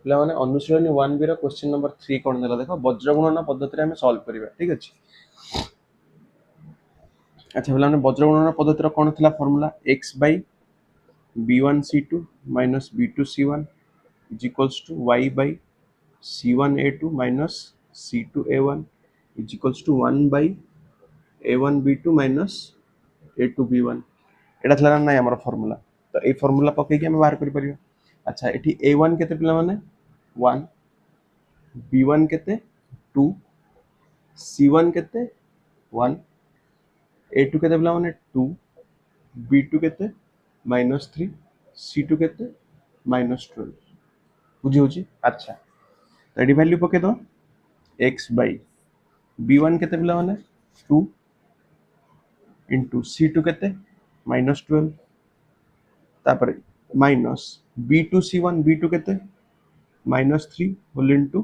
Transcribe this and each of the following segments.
पिला माने अनुशीलनी 1 बी रो question number 3 कोन देला देखो वज्र गुणन पद्धति रे हम सॉल्व करिवा ठीक अछि। अच्छा पिला माने वज्र गुणन पद्धति रो कोन थिला formula x by b1c2 minus b2c1 is equals to y by c1a2 minus c2a1 is equals to 1 by a1b2 minus a2b1 एटा थला ना हमर फार्मूला तो ए फार्मूला पके के हम बाहर करि परियो। अच्छा एठी a1 केते पिला माने 1 b1 केते 2 c1 केते 1 a2 केते पिला माने 2 b2 केते -3 c2 केते -12 बुझी होची। अच्छा तो एडी वैल्यू पके दो x by b1 केते पिला माने 2 into c2 केते -12 तापर माइनस b2 c1 b2 केते -3 whole into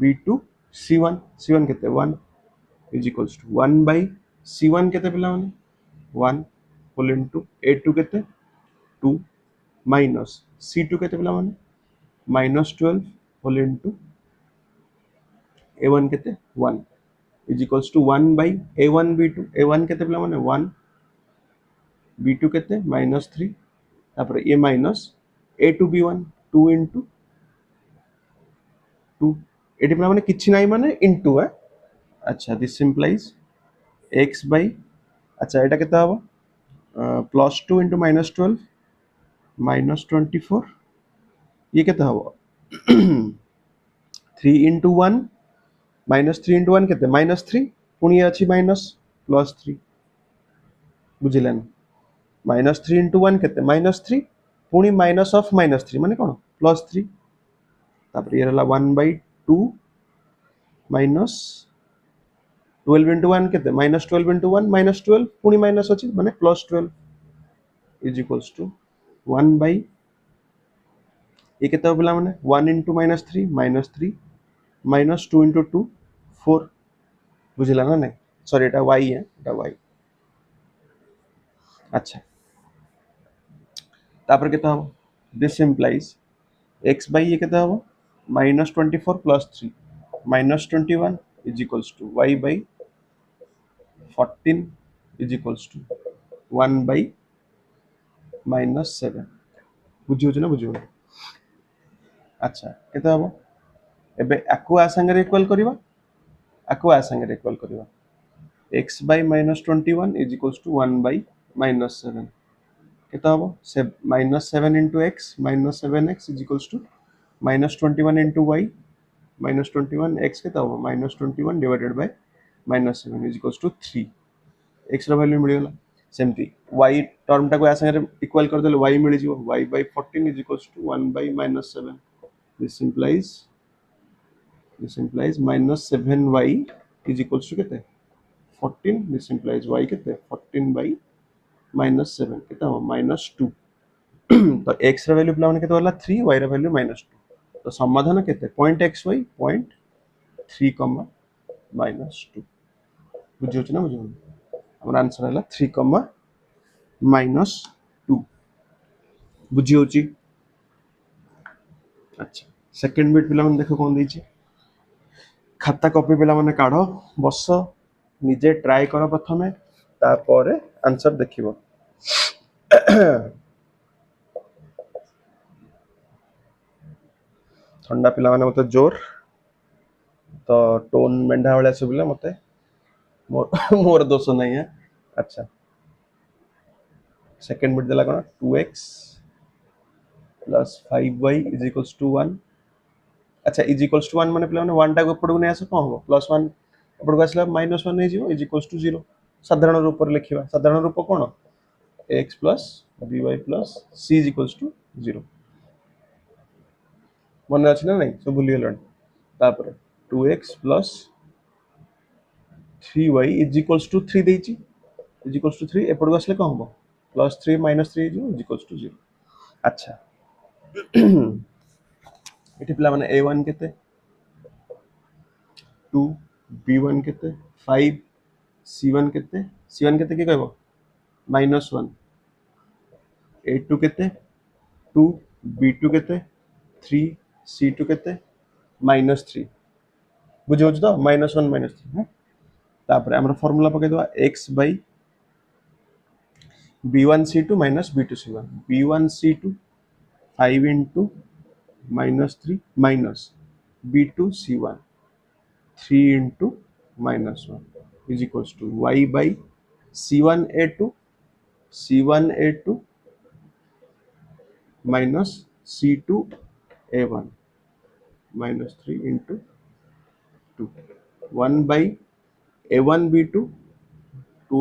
b2 c1 c1 केते 1 is equals to 1 by c1 केते पिला माने 1 होल into a2 केते 2 minus c2 केते पिला माने -12 होल into a1 केते 1 is equals to 1 by a1 b2 a1 केते पिला माने 1 b2 केते -3 तापर a minus a2 b1 2 into 2 eighty पिला माने किछि नाही माने into है। अच्छा दिस implies x by अच्छा एटा केते हबो +2 into -12 -24 ये केते हबो 3 into 1 -3 into 1 केते -3 पुनी अछि माइनस +3 बुझिलन -3 into 1 केते -3 पुनी माइनस ऑफ -3 माने कोन +3 तापर ये रहला 1 by 2 minus 12 into 1 केते -12 into 1 -12 पुनी माइनस अछि माने +12 is equals to 1 by ये केते होबला माने 1 into -3 -3 minus 2 into 2 4 बुझिला ना नहीं सॉरी एटा y है एटा y। अच्छा तापर केते हबो दिस implies x by ये केते हबो -24 plus 3 -21 is equals to y by 14 is equals to 1 by -7 बुझियो छ ना बुझियो। अच्छा केते हबो एबे आकु आ संगे इक्वल करबा आकु आ संगे इक्वल करबा x by -21 is equals to 1 by -7 केते हबो से -7 into x -7x is equals to -21 into y -21 x केते हबो -21 divided by -7 is equals to 3 x रो वैल्यू मिल गला सेमती y टर्म टा को आ संगे इक्वल कर देले y मिल जिवो y by 14 is equals to 1 by -7 this implies -7y is equals to केते 14 this implies y केते 14 by -7 केते हो -2 तो x रो वैल्यू प्ला माने केते होला 3 y रो वैल्यू -2 तो समाधान केते पॉइंट xy पॉइंट 3 -2 बुझियो छ ना बुझियो हमर आंसर हला 3 -2 बुझियो छी। अच्छा सेकंड बिट पिला माने देखो कोन दैछि खाता कॉपी पिला माने काढो बस निजे ट्राई करो प्रथमे तापर आंसर देखिबो। ठंडा पिला माने मते जोर तो टोन मेंढा वाला सुबिला मते मोर दोष नहीं है। अच्छा सेकंड बिट देला कोन 2x plus 5y is equals to 1 अच्छा is equals to 1 माने पिला माने 1 टा को पडू नै आसे कोन हो +1 पडू आसला -1 नै जिवो is equals to 0 साधारण रूप पर लिखिबा साधारण रूप कोन x plus by plus c is equals to 0 मन अछि ना नै सब भूली गेलन तापर 2x plus 3y is equals to 3 देछि is equals to 3 एपड आसले कोन हो +3 -3 जिवो is equals to 0 अच्छा एठी पिला माने a1 केते 2 b1 केते 5 c1 केते के कहबो -1 a2 केते 2 b2 केते थ्री सी टू केते माइनस थ्री बुझे तो माइनस वन माइनस थ्री हाँ तापर आम फर्मूला पकईदे X by B one C two minus B two C one B one C two five into minus three minus B two C one three into minus one is equals to Y by C one A two minus C two A one minus three into two one by A one B two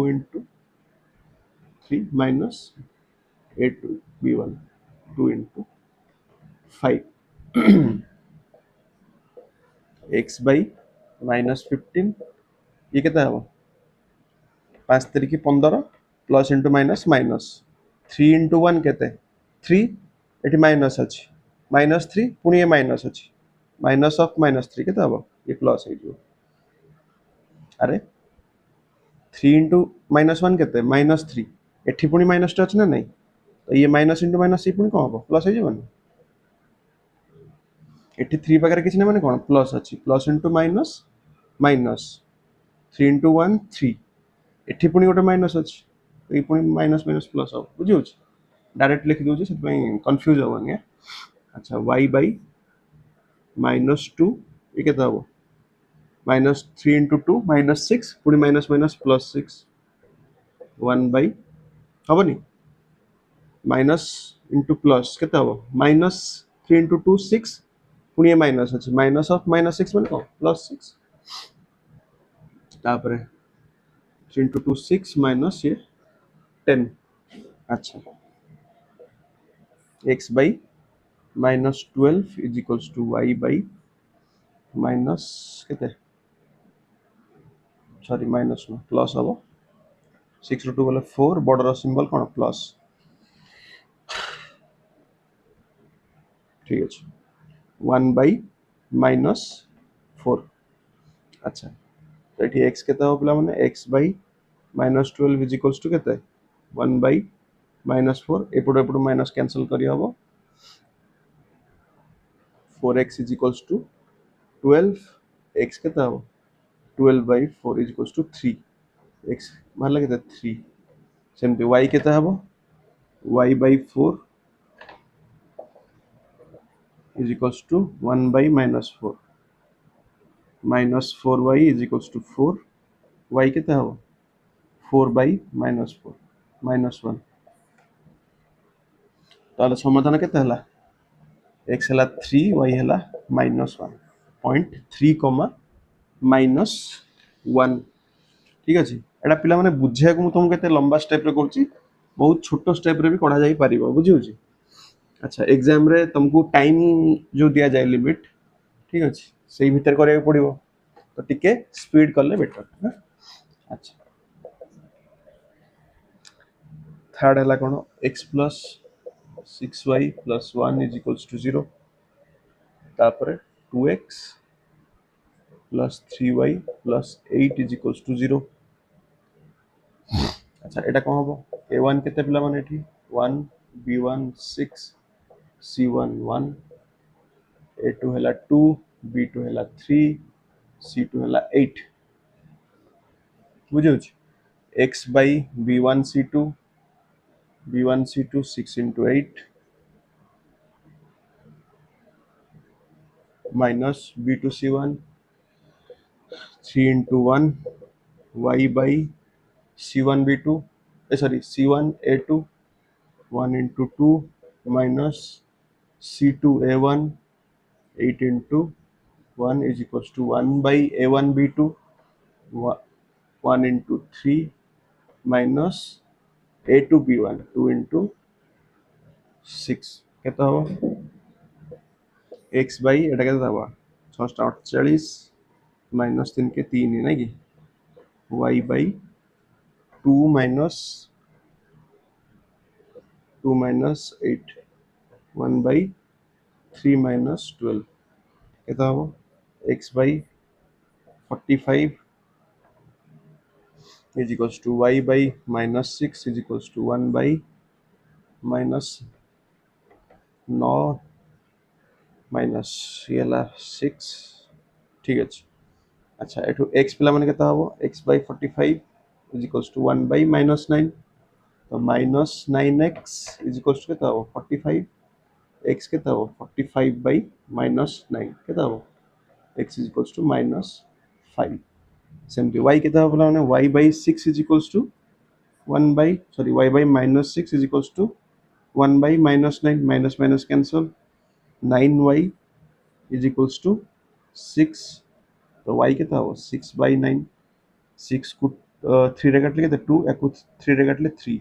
into three minus A two B one two into five x by minus fifteen ये केते हबो 5 तारिख 15 plus into minus minus three into one केते three ये minus अच्छी minus three पुणी ये minus अच्छी माइनस ऑफ माइनस थ्री केते हबो ये प्लस हो अरे थ्री इंटू माइनस वन केते माइनस थ्री एठी पुणी माइनस अच्छी ना नहीं तो ये माइनस इंटू माइनस ये पुणी कौन हम प्लस हो एठी थ्री पाखे किसी ना माने कौन प्लस अच्छी plus into minus minus three into one three एठी पुणी गोटे माइनस अच्छी तो ये पुणी माइनस माइनस प्लस हम बुझे डायरेक्ट लिखि दूसरी से कन्फ्यूज हेनी अच्छा वाई बाई माइनस टू ये केते हम minus three into two minus six पुणी minus minus plus six one by हेनी माइनस इंटू प्लस केते हम minus three into two six पुणी ये माइनस अच्छे माइनस ऑफ माइनस सिक्स मैंने कौन प्लस सिक्स तापर three into two six minus ये टेन अच्छा x by minus twelve is equals to Y by minus केते सॉरी माइनस नो प्लस हम सिक्स रु टू गले फोर बॉर्डर सिंबल कौन प्लस ठीक अच्छे वन बाई माइनस फोर अच्छा तो ये एक्स केते हम पे X by minus twelve is equals to केते वन बाई माइनस फोर एपट एपट माइनस कैंसल कर हम four X is equals to twelve X केते हम twelve by four is equals to three X बाहर केते थ्री सेमती वाई केते हम Y by four is equals to one by minus four Y is equals to four Y केते हम four by minus four minus one ताले समाधान केते हला एक्स है थ्री वाई है minus one point three comma minus one ठीक अच्छे एटा पिला माने बुझे को तुमको केते लंबा स्टेप रे करछि बहुत छोट स्टेप रे भी पढ़ा जाई परिबो बुझिउछि अच्छा एग्जाम रे तुमको टाइम जो दिया जाए लिमिट ठीक अच्छे से भीतर करिया पड़िबो तो टिके स्पीड करले बेटर अच्छा थर्ड है कौन X plus six Y plus one is equals to zero तापर two X plus three Y plus eight is equals to zero अच्छा एटा कौन हम ए वन केते पिला माने एठी one B one six C one one A two है टू बी टू है थ्री सी टू है एट बुझे x by B one C two six into eight minus B two C one three into one y by C one B two sorry C one A two one into two minus C two A one eight into one is equals to one by A one B two one into three minus A two B one two into six केते हम x by एटा केते हम छः अड़चाश minus तीन के तीन ना कि y by two minus eight one by three minus twelve केते हम x by 45 is equals to y by minus 6 is equals to 1 by minus 9 minus ये हला 6 ठीक अछि। अच्छा एठू x पिला माने केता हबो x/45 इज इक्वल्स टू 1/-9 तो -9x इज इक्वल्स टू केता हबो 45 x केता हबो 45/-9 केता हबो x इज इक्वल्स टू -5 सेमती y केता हबो पिला माने y/6 is equals to 1/y/-6 is equals to 1/-9 minus minus cancel 9y is equals to 6 तो y केता हबो 6/9 6 को 3 रे काटले केते 2 एको 3 रे काटले 3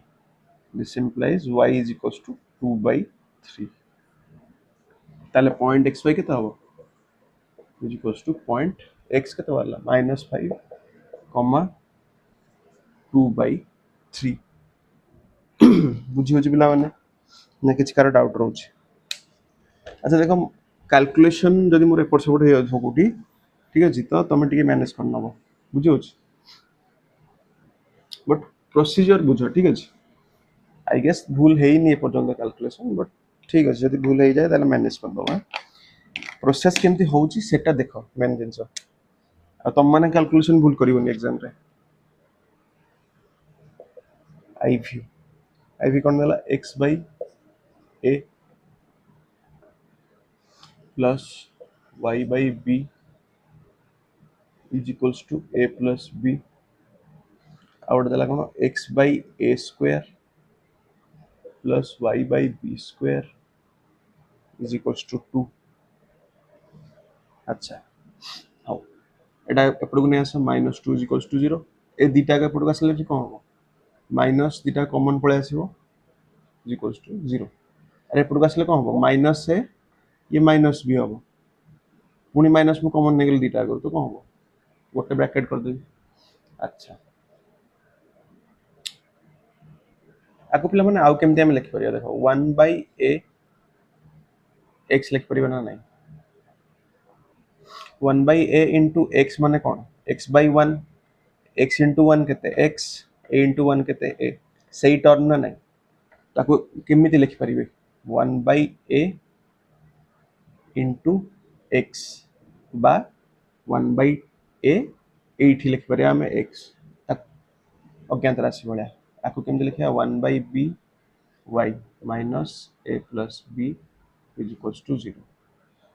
this implies y is equals to 2/3 ताले पॉइंट xy केता हबो is equals to point x केता वाला -5 कॉमा 2/3 बुझी होची पिला माने ना किछ कार डाउट रहउची। अच्छा देखो कैलकुलेशन जदि मोर एपट सेपट हे जाथो कोठी ठीक अछि तो तमे टिके मैनेज कर नबो बुझी होची बट प्रोसीजर बुझो ठीक अछि आई गेस भूल हेई नि पर्यंत कैलकुलेशन बट ठीक अछि जदि भूल हेई जाय ताले मैनेज कर दबा प्रोसेस केमती होउची सेटा देखो मेन जिंसो आ तम माने कैलकुलेशन भूल करिवोनी एग्जाम रे आईवी कोन देला x/a plus y/b is equals to a plus b out देला कोन x/a square plus y/b square is equals to 2 अच्छा हाउ एटा एपडको नै आसे -2 is equals to 0 ए दीटा के एपडको आसले कि कोन हो माइनस दीटा कॉमन पळे आसीबो is equals to 0 अरे एपडको आसले कोन हो माइनस से ये माइनस भी हो पुनी माइनस मु कॉमन नेगेल दीटा कर तो कोन हो गोटे ब्रैकेट कर देबी अच्छा आको पिला माने आउ केमते हम लिख परिया देखो 1/a x लिख परिबा ना नहीं 1/a into x माने कोन x/1 x into 1 केते x a into 1 केते a सही टर्म ना नहीं ताको केमिति लिख परिबे 1/a into x बा 1/a एठी लिख परिया हम x अज्ञात राशि भलिया आको केमति लिखिया 1/b y minus a plus b is equals to 0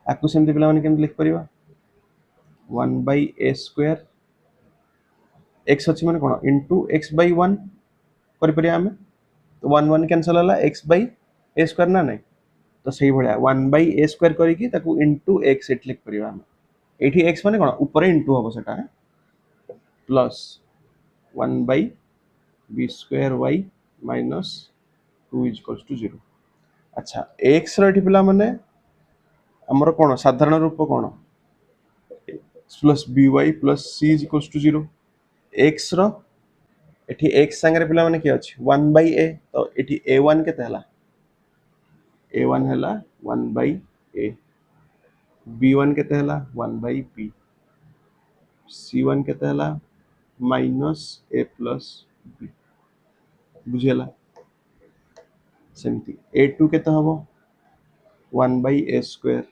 आको सेमति पिला माने केमति लिख परिबा 1/a square x अछि माने कोन into x/1 करि परिया हम तो 1 1 कैंसिल होला x/a square ना नहीं तो सही भलिया 1/a square करि कि ताको into x एट लिख परिबा हम एठी x माने कोन ऊपर into होबो सेटा plus 1/b square y minus 2 is equals to 0 अच्छा x रो एठी पिला माने हमर कोन साधारण रूप कोन x plus by plus c is equals to 0 x रो एठी x संगे पिला माने की अछि 1/a तो एठी a1 केते हला a1 हला 1/a b1 केते हला 1/b c1 केते हला minus a plus b बुझेला सेमती a2 केते हबो 1/a square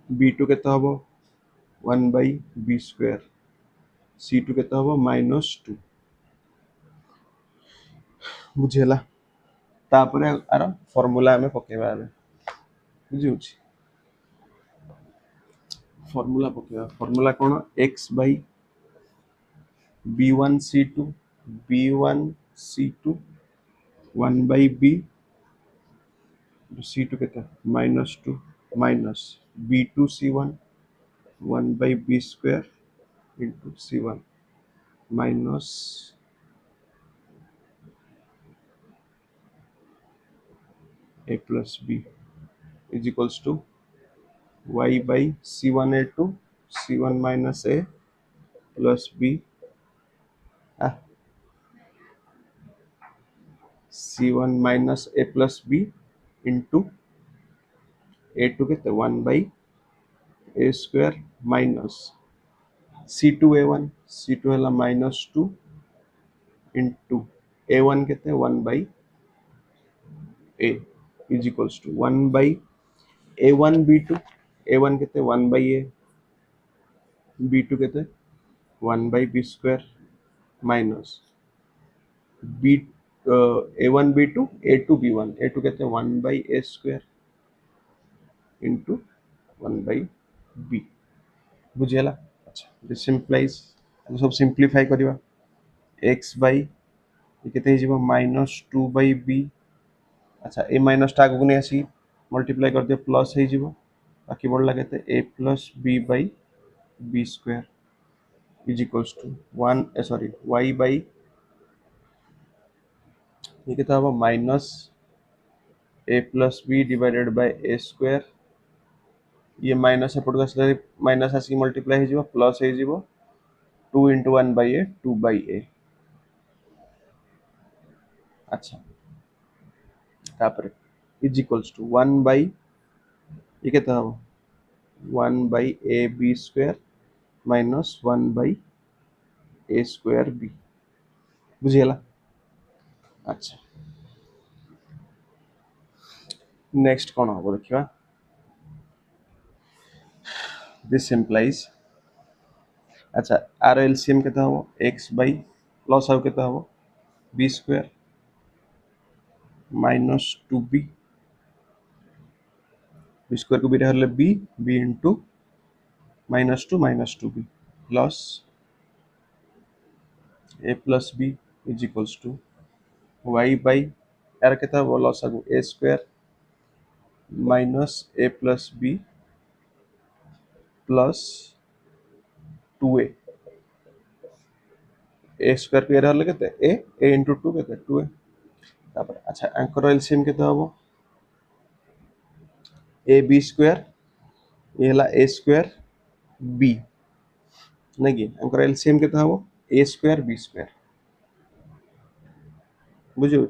b2 केते हबो 1/b square c2 केते हबो -2 बुझेला तापरे आरो फार्मूला हमें पकेबा हमें बुझिउछि फार्मूला पकेबा फार्मूला कोन x by b1 c2 b1 c2 1 by b c2 केते -2 minus b2 c1 1 by b square into c1 minus a plus b is equals to y by c1 a2 c1 minus a plus b c1 minus a plus b into a2 केते 1 by a square minus c2 a1 c2 हला -2 into a1 केते 1 by a is equals to 1 by a1 b2 a1 केते 1 by a b2 केते 1 by b square minus b a1 b2 a2 b1 a2 केते 1 by a square into 1 by b बुझियला अच्छा this simplifies सब simplify करबा x by ये केते हे जीवो -2 by b अच्छा a माइनस टा आगु नै आसी मल्टीप्लाई कर दियो प्लस हे जीवो बाकी बढ़ला केते a plus b by b square is equals to 1 sorry y by ये केते हबो minus a plus b divided by a square ये माइनस एपट का आसले माइनस आसी मल्टीप्लाई हे जीवो प्लस हे जीवो 2 into 1 by a 2 by a अच्छा तापर इज इक्वल्स टू 1 by ये केते हबो 1 by a b square minus 1 by a square b बुझियला अच्छा नेक्स्ट कोन हबो देखिबा दिस implies अच्छा आर एलसीएम केते हबो x by प्लस आउ केते हबो b square minus 2b b square को b रे हरले b into minus 2b plus a plus b is equals to y by यार केते हबो लॉस आगु a square minus a plus b plus 2a a square को यार हरले केते a into 2 केते 2a तापर अच्छा एंकर एलसीएम केते हबो a b square ये हला a square b नहीं एंकर एलसीएम केते हबो a square b square बुझियो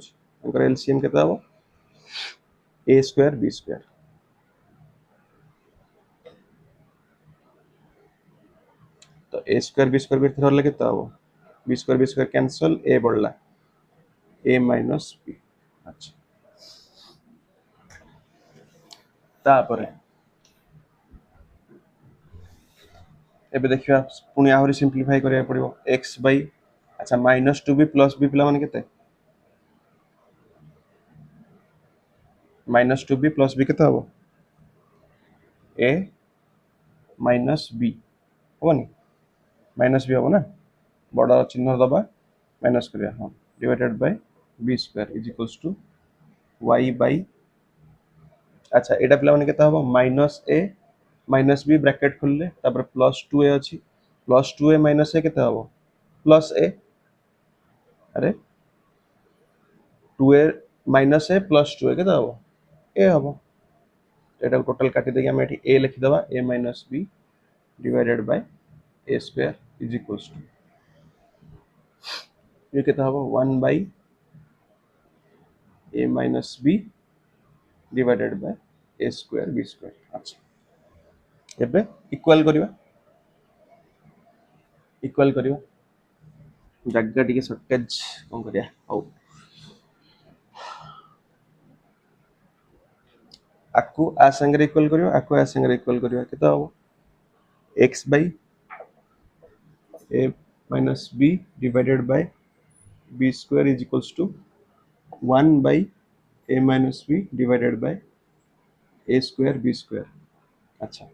एंकर एलसीएम केते हबो a square b square तो a square b square भी थरले केते हबो b square कैंसल a बढ़ला a minus b अच्छा तापर एबे देखिबा पुनी आहुरी सिंप्लीफाई करिया पड़िबो x by अच्छा -2b plus b पिला माने केते -2b plus b केते हबो a minus b होनी माइनस b हबो ना बड़ा चिन्ह दबा माइनस करिया हां divided by b square is equals to y by अच्छा एटा पिला माने केते हबो -a -b ब्रैकेट खोलले तापर +2a अछि +2a -a केते हबो +a अरे 2a -a +2a केते हबो a हबो एटा टोटल काटि देके हम एठी a लिखि दबा a b divided by a square is equals to ये केते हबो 1 by a minus b divided by a square b square अच्छा एबे इक्वल करिवा जग्गा टिके शॉर्टेज कोन करिया हौ आकु आ संगे इक्वल करिवा आकु आ संगे इक्वल करिवा केते हबो x by a minus b divided by b square is equals to 1 by a minus b divided by a square b square अच्छा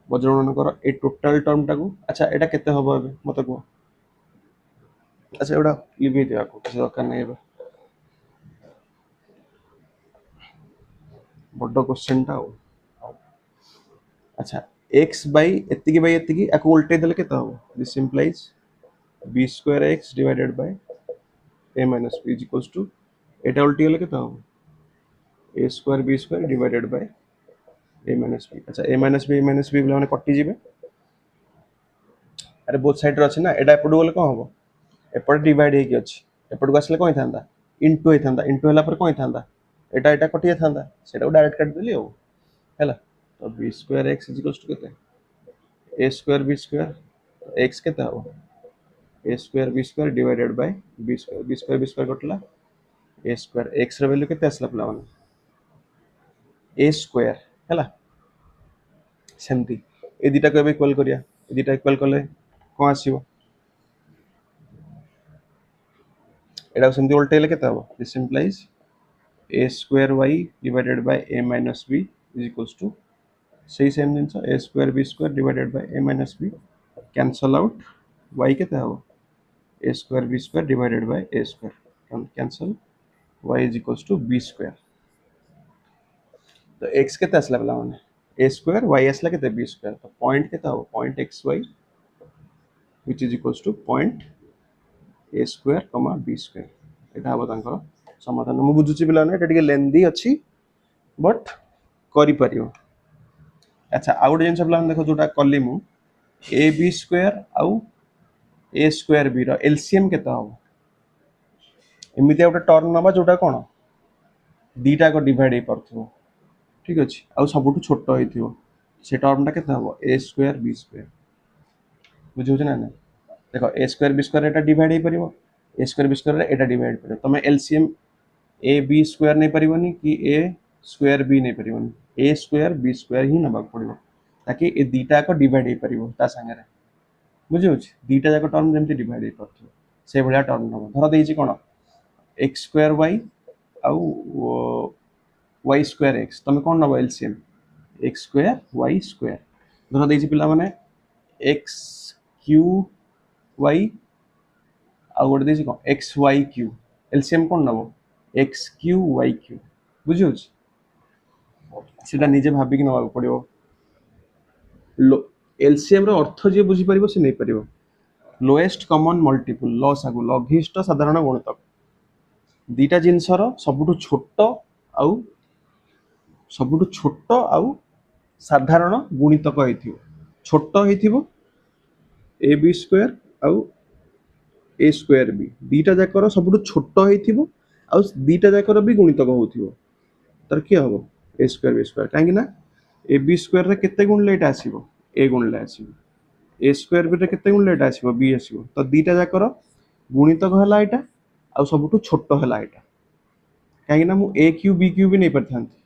बजरन कर ए टोटल टर्म टाकू अच्छा एटा केते हबो एबे मते को अच्छा एटा लिखि दिया को किसी दरकार नै एबे बड्डो क्वेश्चन टा हो अच्छा x by एत्तिकी आकु उल्टे देले केते हबो this implies b square x divided by a minus b is equals to एटा उल्टी होले केते हबो a square b square divided by a minus b अच्छा a minus b बोले माने कटि जिवे अरे बोथ साइड रे अछि ना एटा एपड बोले कोन हबो एपड डिवाइड हे कि अछि एपड को आसले कोन थांदा इनटू हे थांदा इनटू हला पर कोन थांदा एटा एटा कटि थांदा सेटा डायरेक्ट काट देली हो हैला तो b square x is equals to केते a square b square x केते हबो a square b square divided by b square कटला a square x रे वैल्यू केते आसला प्ला माने a square है सेमती ए दुटा को इक्वल करिया ए दुटा इक्वल कले कौन आसीबो एटा सेमती उल्टेले केते हबो this implies a square y divided by a minus b is equals to सही same genus a square b square divided by a minus b cancel out y केते हबो a square b square divided by a square cancel y is equals to b square तो x केते आसला बला माने a square y आसला केते b square तो पॉइंट केते हबो point xy which is equals to point a square comma b square एटा हबो तांकर समाधान मु बुझुची पिला ने एटा टिके लेंदी अछि बट करि परियो अच्छा आउट जिनस पिला देखो जोटा कली मु ए बी स्क्वायर आउ ए स्क्वायर बी रो एलसीएम केते हबो एमिति गोटे टर्म नबा जोटा कोन दीटा को डिवाइड हे परथो ठीक अछि आउ सबुठु छोट होइथिबो से टर्म टा केते हबो ए स्क्वायर बी स्क्वायर बुझौ ना ना देखो ए स्क्वायर बी स्क्वायर एटा डिवाइड हे परिबो ए स्क्वायर बी स्क्वायर एटा डिवाइड परिबो तमे एलसीएम ए बी स्क्वायर नहीं परिबोनी कि ए स्क्वायर बी नहीं परिबोनी ए स्क्वायर बी स्क्वायर ही नबा पड़िबो ताकि ए दीटा को डिवाइड हे परिबो ता संगे रे बुझौ दीटा जाक टर्म जेमति डिवाइड हे परथो से भलिया टर्म नबो धर देइछि कोन x स्क्वायर y आउ y स्क्वायर x तमे कोन नबो LCM x square y square धर देइछि पिला माने x q y आउ गोटे देइछि कोन x y q एलसीएम कोन नबो x q y q बुझौ सेटा निजे भाबी कि नबा पड़िबो एलसीएम रो अर्थ जे बुझी परिबो से नै परिबो लोएस्ट कॉमन मल्टीपल लसागु लघिष्ठ साधारण गुणितक दीटा जिनसर सबुठु छोट आउ साधारण गुणितक हेथिबो छोट हेथिबो ए बी स्क्वायर आउ ए स्क्वायर बी दीटा जाकर सबुठु छोट हेथिबो आउ दीटा जाकर भी गुणितक होथिबो तर के हबो ए स्क्वायर बी स्क्वायर काहे कि ना ए बी स्क्वायर रे केते गुण लेटा आसीबो ए गुण ले आसीबो ए स्क्वायर बी रे केते गुण लेटा आसीबो बी आसीबो तो दीटा जाकर गुणितक हला एटा आ सबुठु छोट हला एटा काहे ना मु ए क्यू बी क्यू भी नहीं परथांती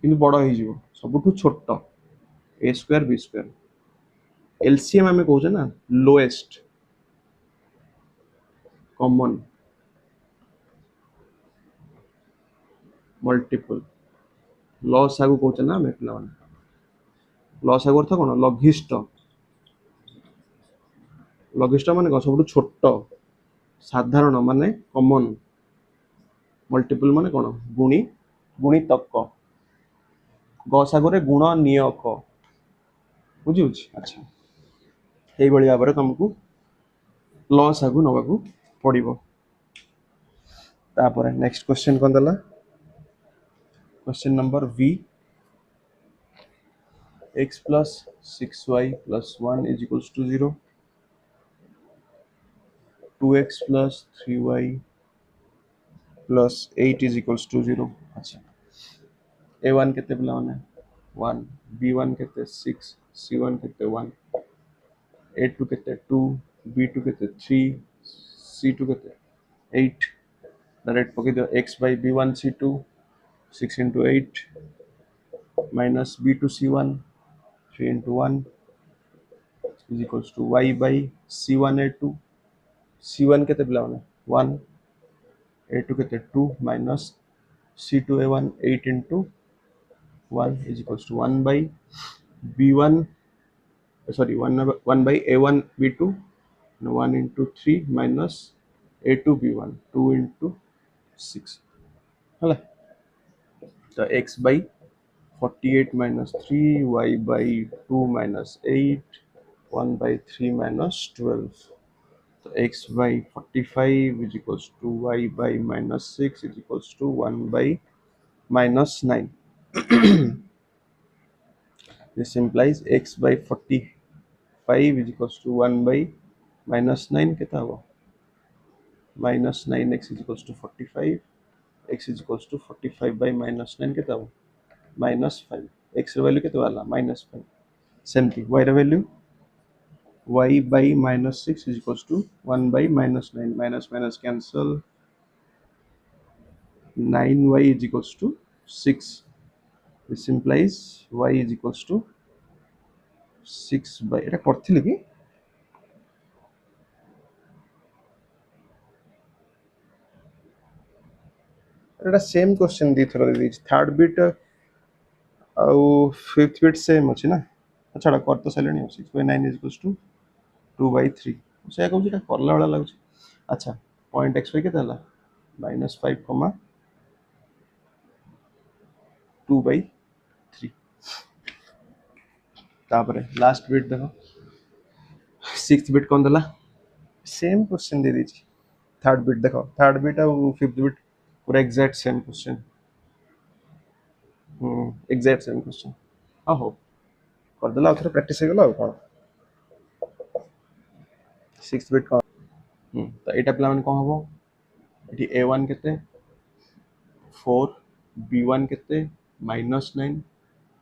किंतु बड़ हो जिवो सबुठु छोट ए स्क्वायर बी स्क्वायर एलसीएम हमें कहउछ ना लोएस्ट कॉमन मल्टीपल लसागु कहउछ ना हमें पिला माने लसागु अर्थ कोन लघिष्ठ माने सबुठु छोट साधारण माने कॉमन मल्टीपल माने कोन गुणितक गसागु रे गुण नियक बुझिउछ अच्छा एई बळी भाबरे तुमको लसागु नबाकू पड़िबो तापर नेक्स्ट क्वेश्चन कोन दला question number v x plus 6y plus 1 is equals to 0 2x plus 3y plus 8 is equals to 0 अच्छा a1 केते पिला माने 1 b1 केते 6 c1 केते 1 a2 केते 2 b2 केते 3 c2 केते 8 डायरेक्ट पके दियो x by b1 c2 6 into 8 minus b2 c1 3 into 1 is equals to y by c1 a2 c1 केते पिला माने 1 a2 केते 2 minus c2 a1 8 into 1 is equals to 1 by b1 sorry 1 by a1 b2 and 1 into 3 minus a2 b1 2 into 6 हला तो x by 48 minus 3 y by 2 minus 8 1 by 3 minus 12 तो x by 45 is equals to y by minus 6 is equals to 1 by minus 9 this implies x by 45 is equals to 1 by minus 9 केता हो minus 9x is equals to 45 x is equals to 45 by minus 9 केता हो minus 5 x रे value केते वाला minus 5 सेमती y रे value y by minus 6 is equals to 1 by minus 9 minus minus cancel 9y is equals to 6 this implies y is equals to 6 by এটা করଥିଲି কি এটা same question दी थोड़ा दे दीजिए थर्ड बिट ଆଉ फिफ्थ बिट सेम ଅଛି ନା ଛାଡ଼ कर तो ସାରିଲେଣି 6/9 is equals to 2/3 ସେ କହୁଛି এটা କରଲା वाला ଲାଗୁଛି अच्छा पॉइंट x y केते हला -5, 2/3 तापर लास्ट बिट देखो सिक्स्थ बिट कौन देला सेम क्वेश्चन दे दीजिए थर्ड बिट देखो थर्ड बिट और फिफ्थ बिट पूरा exact same question exact same question हाँ हो कर देला थोड़ा प्रैक्टिस हो गला और कौन सिक्स्थ बिट कौन तो एटा प्लान कौन हबो एटी a1 केते 4 b1 केते -9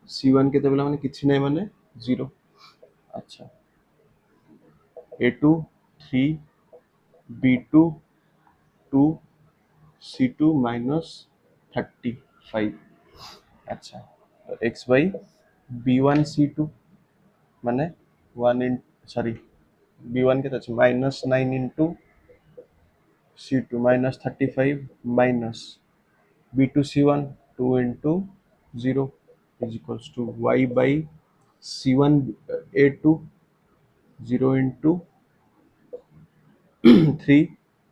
c1 केते बोला माने किछि नै माने 0 अच्छा a2 3 b2 2 c2 -35 अच्छा तो x by b1 c2 माने 1 इन सॉरी b1 के तो -9 into c2 -35 minus b2 c1 2 into 0 is equals to y by c1 a2 0 into 3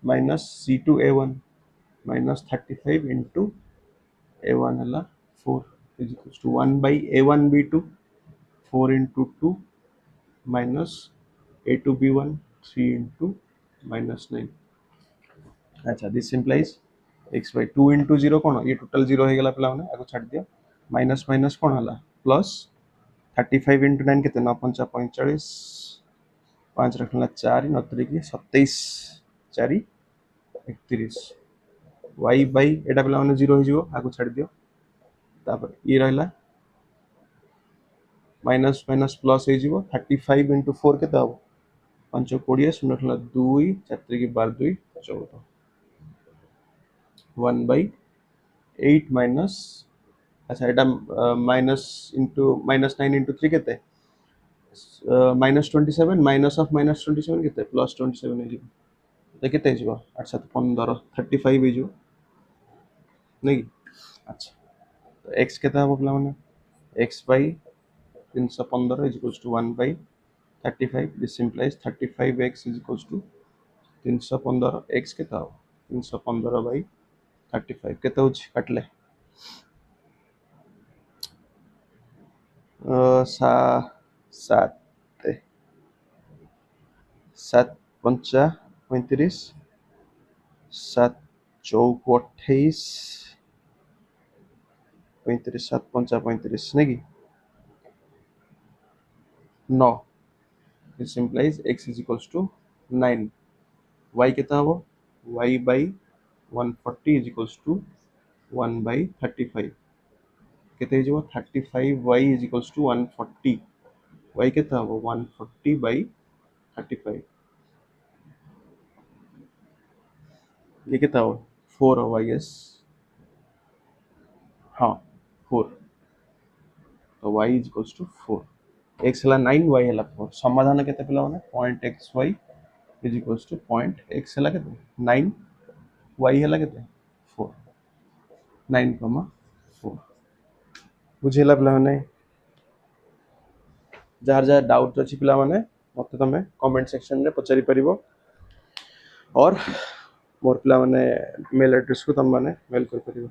minus c2 a1 minus 35 into a1 hela 4 is equals to 1 by a1 b2 4 into 2 minus a2 b1 3 into -9 अच्छा this implies x by 2 into 0 कौन ये total 0 हो गला पिला माने आगो छाड़ दियो माइनस माइनस कौन हला प्लस 35 into 9 केते 9 5 45 5 रखला 4 9 3 की 27 4 31 y by एटा पिला माने 0 हो जिवो आगो छाड़ दियो तापर ये रहला माइनस माइनस प्लस हो जिवो 35 into 4 केते हबो 5 20 शून्य रखला 2 4 3 की 12 2 14 1 by 8 minus अच्छा एटा माइनस इंटू -9 into 3 केते -27 माइनस ऑफ -27 केते +27 हे जिवो तो केते जिवो 8 7 15 35 हे जिवो नै अच्छा तो x केते हबो प्ला माने x by 315 is equals to 1 by 35 this implies 35x is equals to 315 x केते हबो 315 by 35 केते होछि काटले सा 7 7 पंचा 35 7 चौक 28 35 7 पंचा 35 नहीं कि 9 this implies x is equals to 9 y कितना हो y by 140 is equals to 1 by 35 कितने जो 35 y is equals to 140 y कितना हो 140 by 35 ये कितना हो 4 हो I guess हाँ 4 तो y is equals to 4 x हला 9 y हला 4 समाधान केते पिला माने point xy is equals to point x हला केते 9 y हला केते 4 9,4 बुझेला पिला माने जार जार डाउट अछि पिला माने मते तमे कमेंट सेक्शन रे पचारि परिबो और मोर पिला माने मेल एड्रेस को तम माने मेल कर परिबो।